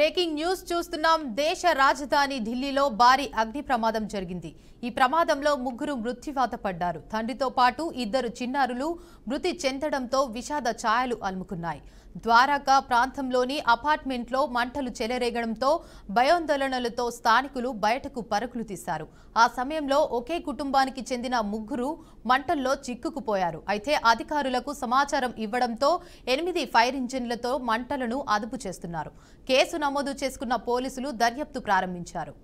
Breaking news చూస్తున్నాం. దేశ రాజధాని ఢిల్లీలో భారీ అగ్ని ప్రమాదం జరిగింది. ఈ ప్రమాదంలో ముగ్గురు మృత్యువాత పడ్డారు. తండ్రితో పాటు ఇద్దరు చిన్నారులు మృతి చెందడంతో విషాద ఛాయలు అలుముకున్నాయి. ద్వారకా ప్రాంతంలోని అపార్ట్మెంట్లో మంటలు చెలరేగడంతో భయాందోళనలతో స్థానికులు బయటకు పరుగులు తీశారు. ఆ సమయంలో ఒకే కుటుంబానికి చెందిన ముగ్గురు మంటల్లో చిక్కుకుపోయారు. అయితే అధికారులకు సమాచారం ఇవ్వడంతో 8 ఫైర్ ఇంజిన్లతో మంటలను అదుపు చేస్తున్నారు. కేసు నమోదు చేసుకున్న పోలీసులు దర్యాప్తు ప్రారంభించారు.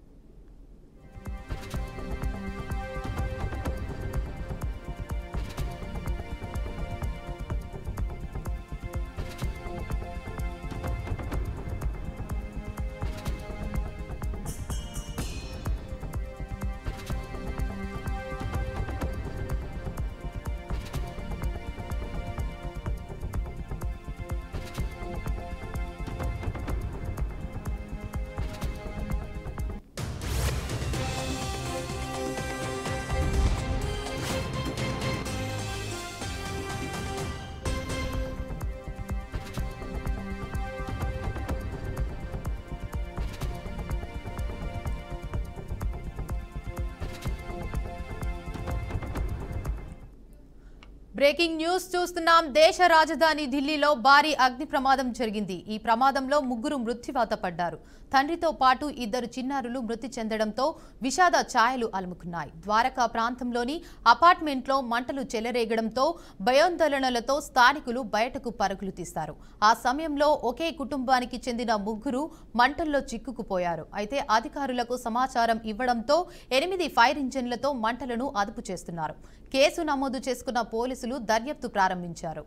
బ్రేకింగ్ న్యూస్ చూస్తున్నాం. దేశ రాజధాని ఢిల్లీలో భారీ అగ్ని ప్రమాదం జరిగింది. ఈ ప్రమాదంలో ముగ్గురు మృత్యువాత పడ్డారు. తండ్రితో పాటు ఇద్దరు చిన్నారులు మృతి చెందడంతో విషాద ఛాయలు అలుముకున్నాయి. ద్వారకా ప్రాంతంలోని అపార్ట్మెంట్లో మంటలు చెలరేగడంతో భయాందోళనలతో స్థానికులు బయటకు పరుగులు తీశారు. ఆ సమయంలో ఒకే కుటుంబానికి చెందిన ముగ్గురు మంటల్లో చిక్కుకుపోయారు. అయితే అధికారులకు సమాచారం ఇవ్వడంతో 8 ఫైర్ ఇంజిన్లతో మంటలను అదుపు చేస్తున్నారు. కేసు నమోదు చేసుకున్న పోలీసులు దర్యాప్తు ప్రారంభించారు.